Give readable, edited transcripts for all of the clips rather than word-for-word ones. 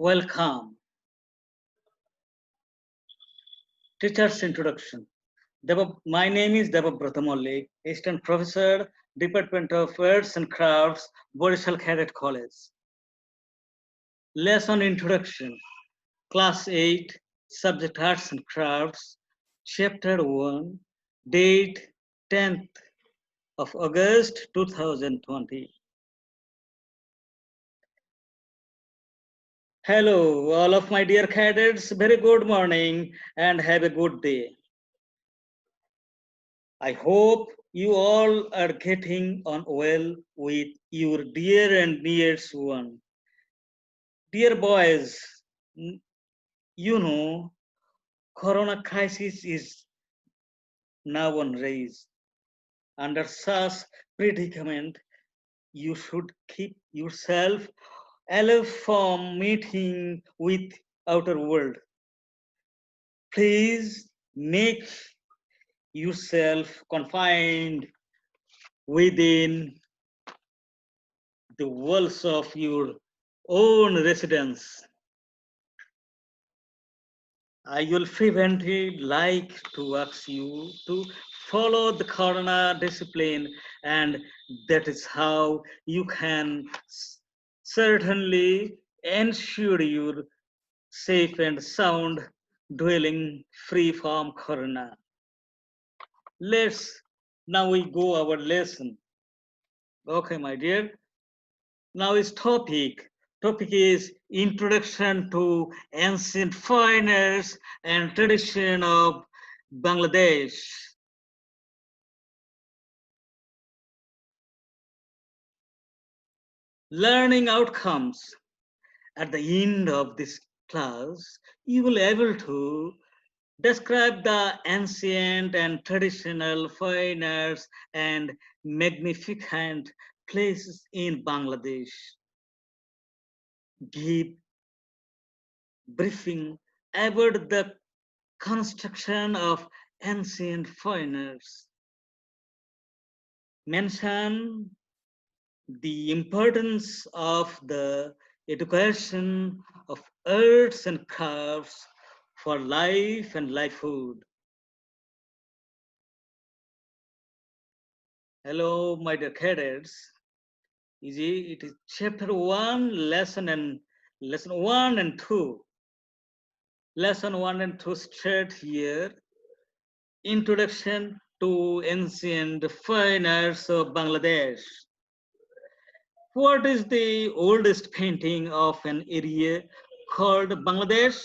Welcome. Teacher's Introduction. My name is Debabrata Mollik, Assistant Professor, Department of Arts and Crafts, Borishal Cadet College. Lesson Introduction. Class 8, Subject Arts and Crafts, Chapter 1, date 10th of August 2020. Hello, all of my dear cadets. Very good morning and have a good day. I hope you all are getting on well with your dear and nearest one. Dear boys, you know, Corona crisis is now on rise. Under such predicament, you should keep yourself aloof from meeting with outer world. Please make yourself confined within the walls of your own residence. I will frequently like to ask you to follow the Corona discipline, and that is how you can certainly ensure your safe and sound dwelling free from Corona. Let's now we go our lesson. Okay, my dear. Now is topic. Topic is Introduction to Ancient Fine Arts and Tradition of Bangladesh. Learning outcomes. At the end of this class, you will be able to describe the ancient and traditional fine arts and magnificent places in Bangladesh. Give briefing about the construction of ancient fine arts. Mention the importance of the education of arts and crafts for life and livelihood. Hello, my dear cadets. It is chapter 1, lesson 1 and 2. Lesson 1 and 2 straight here. Introduction to Ancient Fine Arts of Bangladesh. What is the oldest painting of an area called Bangladesh?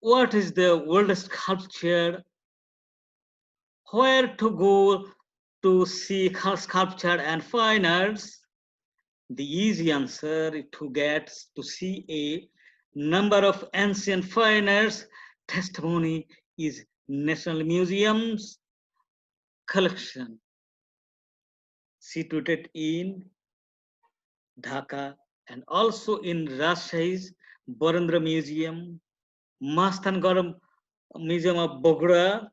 What is the oldest sculpture? Where to go to see sculpture and fine arts? The easy answer is to get to see a number of ancient fine arts testimony is National Museum's collection situated in Dhaka and also in Rajshahi's Barandra Museum, Mastangara Museum of Bogra,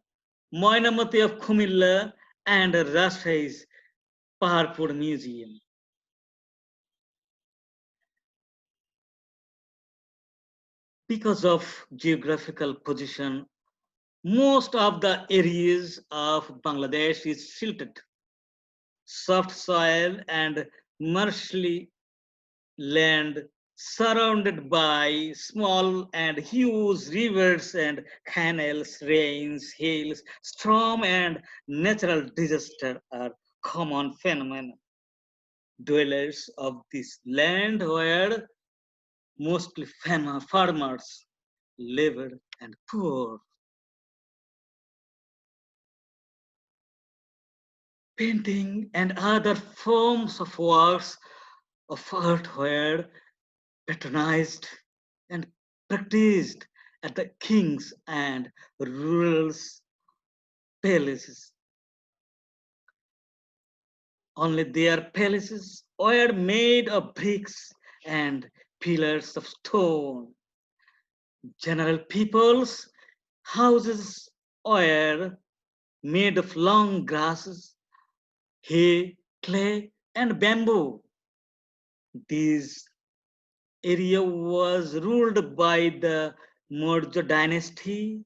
Moinamati of Kumilla, and Rajshahi's Paharpur Museum. Because of geographical position, most of the areas of Bangladesh is silted, soft soil and marshy land surrounded by small and huge rivers and canals, rains, hails, storm and natural disaster are common phenomena. Dwellers of this land were mostly farmers, labor and poor. Painting and other forms of works of art were patronized and practiced at the kings and rurals' palaces. Only their palaces were made of bricks and pillars of stone. General people's houses were made of long grasses, hay, clay, and bamboo. This area was ruled by the Maurya dynasty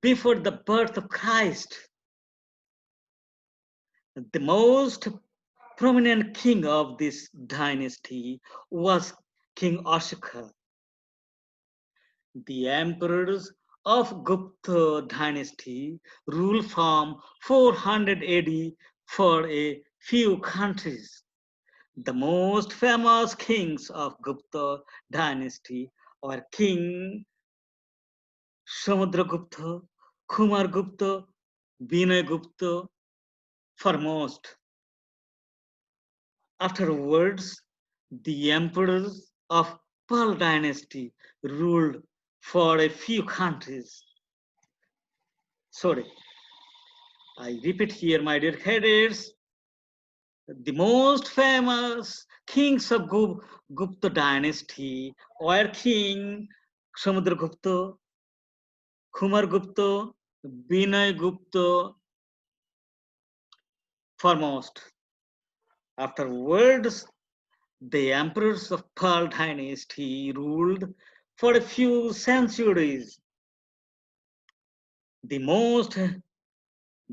before the birth of Christ. The most prominent king of this dynasty was King Ashoka. The emperors of Gupta dynasty ruled from 400 AD for a few countries. The most famous kings of Gupta dynasty are King Samudragupta, Kumargupta, Vinayagupta foremost. Afterwards, the emperors of Pal dynasty ruled for a few countries. Sorry, I repeat here, my dear cadets, the most famous kings of Gupta dynasty were King Samudragupta, Kumargupta, Vinayagupta foremost. Afterwards, the emperors of Pal dynasty ruled for a few centuries. The most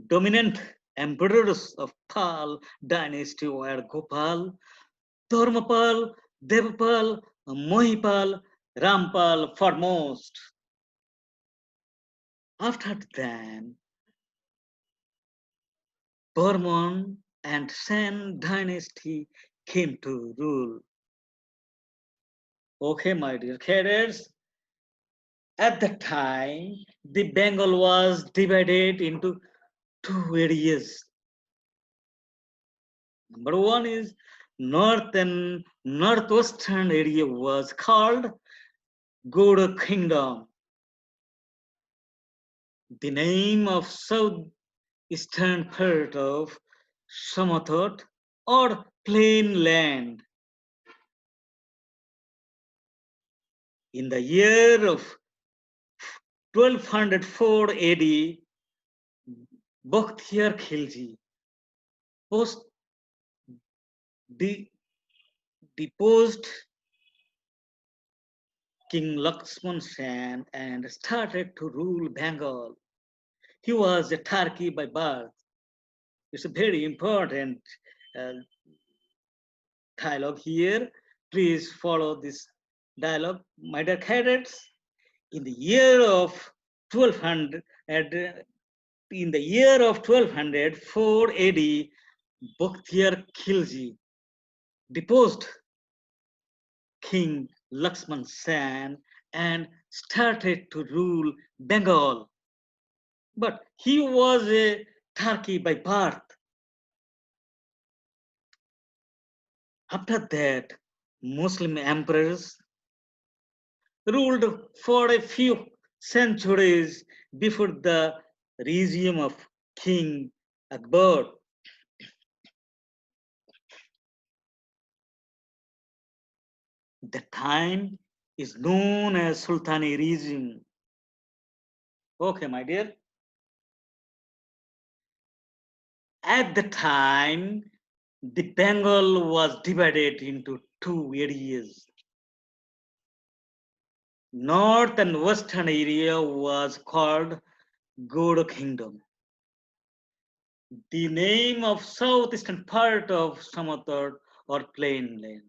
dominant emperors of Pal dynasty were Gopal, Dharmapal, Devapal, Mohipal, Rampal foremost. After them, Burman and Sen dynasty came to rule. Okay, my dear cadets, at that time, the Bengal was divided into two areas. Number one is north and northwestern area was called Goda Kingdom. The name of southeastern part of Samathot or plain land. In the year of 1204 AD, Bakhtiar Khilji deposed King Lakshman Sen and started to rule Bengal. He was a Turkey by birth. It's a very important uh, dialogue here. Please follow this dialogue. My dear cadets, in the year of 1200, in the year of 1204 AD, Bakhtiar Khilji deposed King Lakshman Sen and started to rule Bengal. But he was a Turkey by birth. After that, Muslim emperors ruled for a few centuries before the regime of King Akbar. The time is known as Sultanae Regime. Okay, my dear. At the time, the Bengal was divided into two areas. North and western area was called Goda Kingdom. The name of southeastern part of Samathar or plain land.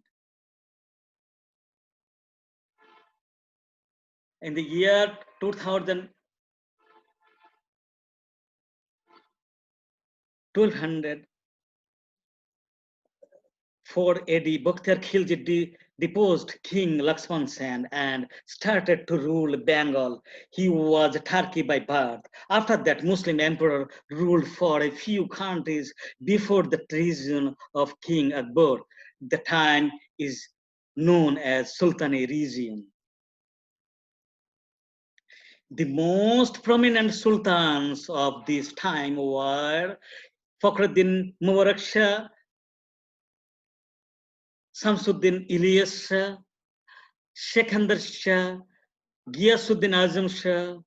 In the year 2000, 1204 AD, Bakhtiar Khilji deposed King Lakshman Sen and started to rule Bengal. He was a Turkey by birth. After that, Muslim emperor ruled for a few countries before the treason of King Akbar. The time is known as Sultanae Regime. The most prominent sultans of this time were Fakhruddin Mubarak Shah, Samsuddin Ilyas Shah, Sekhandar Shah, Ghiyasuddin Azam Shah,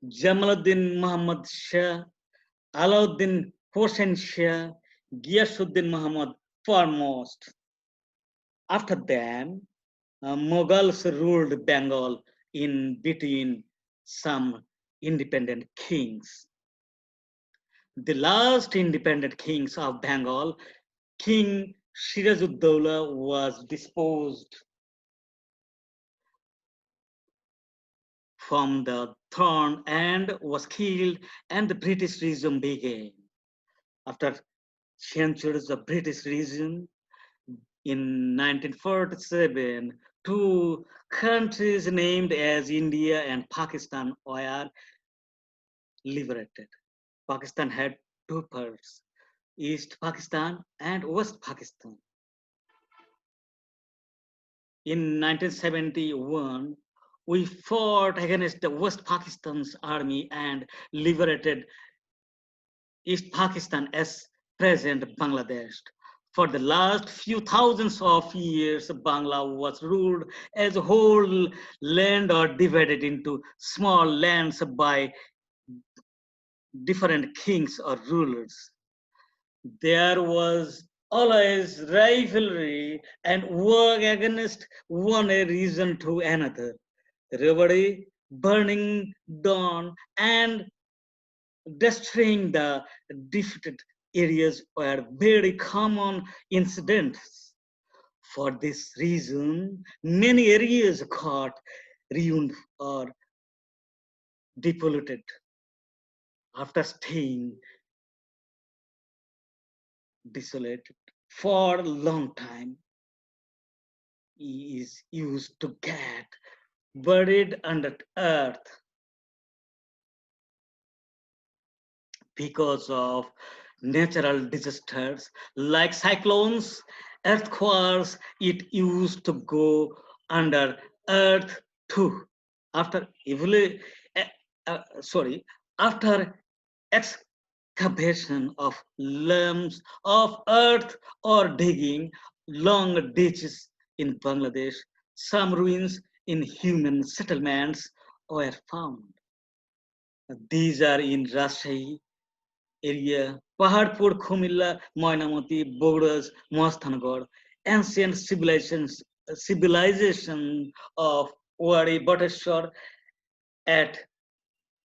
Jamaluddin Muhammad Shah, Alauddin Hossein Shah, Ghiyasuddin Muhammad foremost. After them, Mughals ruled Bengal in between some independent kings. The last independent kings of Bengal, King Sirajuddaulah, was disposed from the throne and was killed, and the British regime began. After centuries of British regime, in 1947, two countries named as India and Pakistan were liberated. Pakistan had two parts, East Pakistan and West Pakistan. In 1971, we fought against the West Pakistan's army and liberated East Pakistan as present Bangladesh. For the last few thousands of years, Bangla was ruled as a whole land or divided into small lands by different kings or rulers. There was always rivalry and war against one region to another. Robbery, burning down, and destroying the defeated areas were very common incidents. For this reason, many areas got ruined or depolluted. After staying desolate for a long time, is used to get buried under earth because of natural disasters like cyclones, earthquakes. It used to go under earth too. After eh, sorry, after excavation of lumps of earth or digging long ditches in Bangladesh, some ruins in human settlements were found. These are in Rajshahi area, Paharpur, Kumilla, Moinamoti, Bodas, Mohastangad, ancient civilization of Wari, Bateshwar at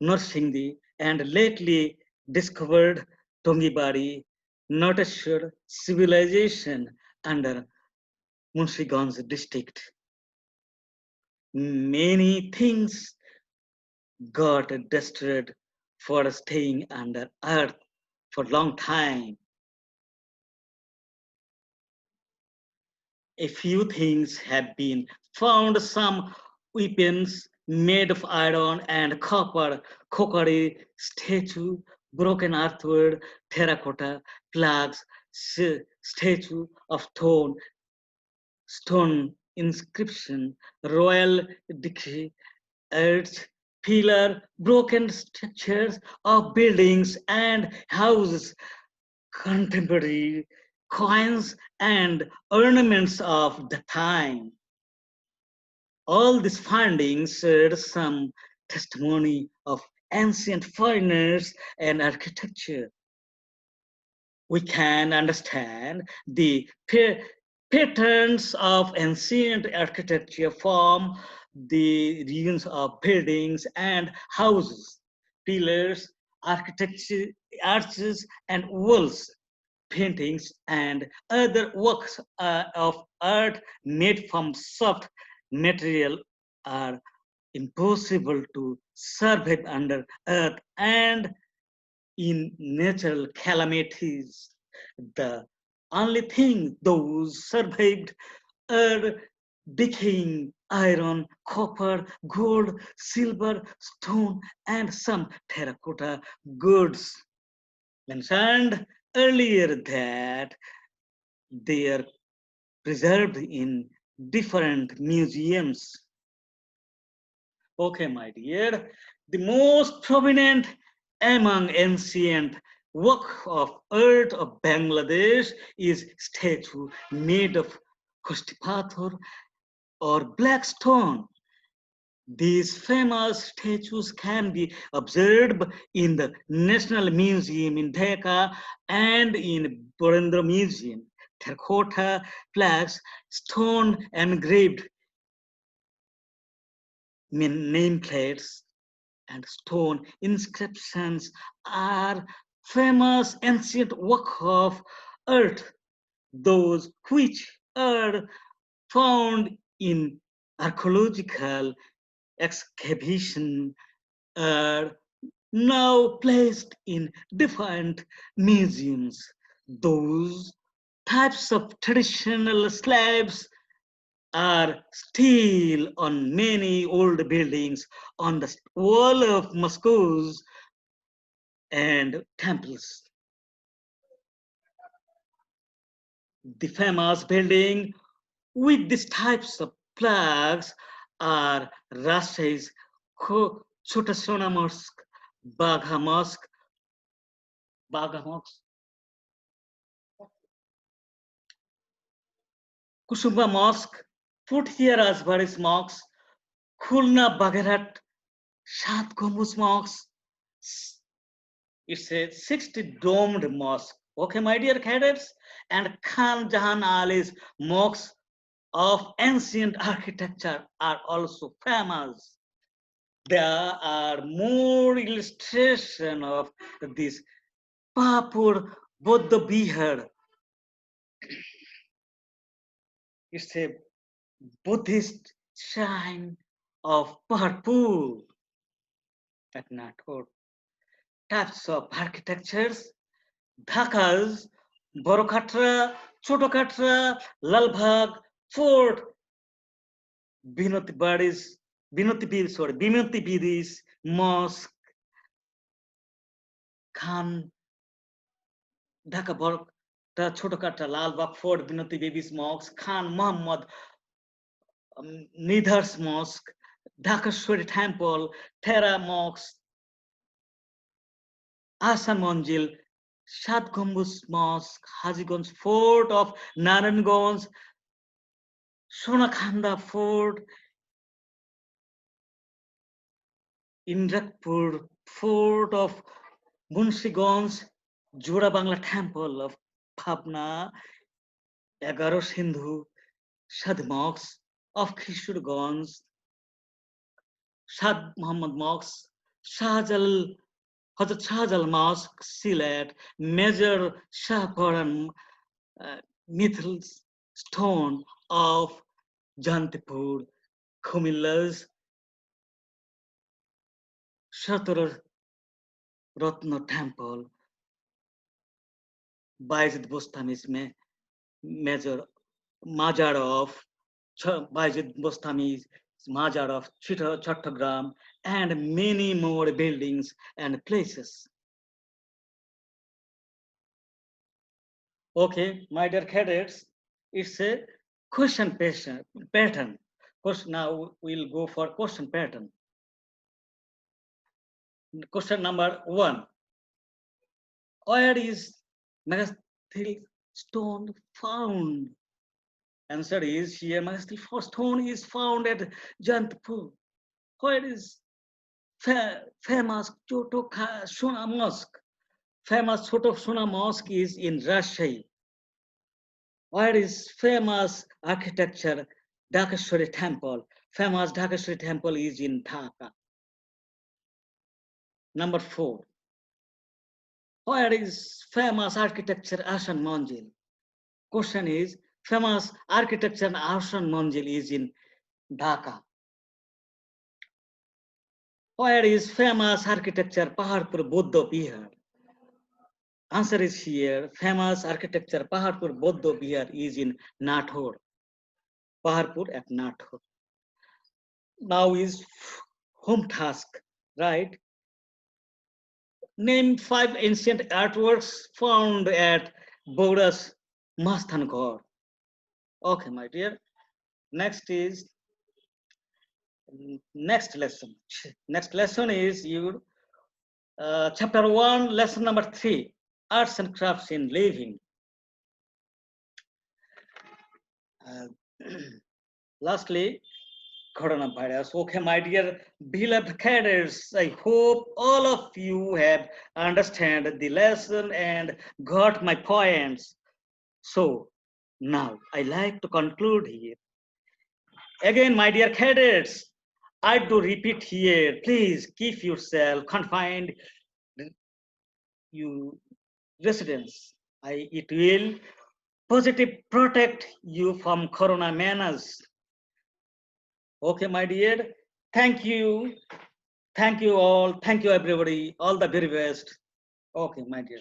Narsingdi, and lately discovered Tongibari, Noteshwar civilization under Munshiganj district. Many things got destroyed for staying under earth for a long time. A few things have been found, some weapons made of iron and copper, cookery, statue, broken earthwork, terracotta, plaques, statue of stone inscription, royal decree, earth, pillar, broken structures of buildings and houses, contemporary coins and ornaments of the time. All these findings share some testimony of ancient foreigners and architecture. We can understand the patterns of ancient architecture form the ruins of buildings and houses, pillars, architecture, arches, and walls, paintings, and other works of art made from soft material are impossible to survive under earth and in natural calamities. The only thing those survived are decaying iron, copper, gold, silver, stone, and some terracotta goods. Mentioned earlier that they are preserved in different museums. Okay, my dear, the most prominent among ancient work of art of Bangladesh is statue made of Kostipathor or black stone. These famous statues can be observed in the National Museum in Dhaka and in Borendra Museum. terracotta plaques, stone engraved nameplates, and stone inscriptions are famous ancient work of art, those which are found in archaeological excavation are now placed in different museums. Those types of traditional slabs are still on many old buildings on the wall of mosques and temples. The famous building with these types of plaques are Rajshahi's Chota Sona Mosque, Bagha Mosque, Kusumba Mosque, Futhia Rajbari's Mosque, Khulna Bagherat, Shat Gambuz Mosque. It's a 60-domed mosque. Okay, my dear cadets, and Khan Jahan Ali's mosques of ancient architecture are also famous. There are more illustration of this Papur Buddha Bihar. It's a Buddhist shrine of Paharpur at Nathur. Types of architectures, Dhaka's, Borokatra, Chotokatra, Lalbagh, Fort, Binoti Bidis, Mosque, Khan, Dhaka Borok, Chotokatra, Lalbagh, Fort, Binoti Bidis Mosque, Khan Muhammad, Nidhar's Mosque, Dhakashwari Temple, Tera Mosque, Asan Manjil, Shat Gambuz Mosque, Hajiganj Fort of Naranganj, Sonakhanda Fort, Indrakpur Fort of Munsiganj, Jura Bangla Temple of Pabna, Egaro Sindhu, Shad Mosque of Kishurganj, Shad Muhammad Mosque, Shahjal Hazrat Shahjal Mosque, Silat, Major Shahparan Mithil Stone of Jantipur, Kumilla's Shatar Ratna Temple, Bayezid Bostami's Major Majar of Bayezid Bostami's Majar of Chattogram, and many more buildings and places. Okay, my dear cadets, it's a question pattern. Now we'll go for question pattern. Question number 1. Where is Megastil stone found? Answer is here, Megastil stone is found at Jantpur. Where is famous Choto Sona Mosque? Famous Choto Sona Mosque is in Rajshahi. Where is famous architecture Dhakashwari Temple? Famous Dhakashwari Temple is in Dhaka. Number 4. Where is famous architecture Asan Manjil? Question is, famous architecture Asan Manjil is in Dhaka. Where is famous architecture Paharpur Buddha Bihar? Answer is here, famous architecture Paharpur Buddha Bihar is in Nathur. Paharpur at Nathur. Now is home task, right? Name 5 ancient artworks found at Bodas Mastangor. Okay, my dear. Next lesson. Next lesson is your chapter 1, lesson number 3, arts and crafts in living. Lastly, coronavirus. Okay, my dear beloved cadets, I hope all of you have understand the lesson and got my points. So Now, I like to conclude here. Again, my dear cadets, I do repeat here, please keep yourself confined, you residents. It will positive protect you from corona menace. Okay, my dear. Thank you. Thank you all. Thank you, everybody. All the very best. Okay, my dear.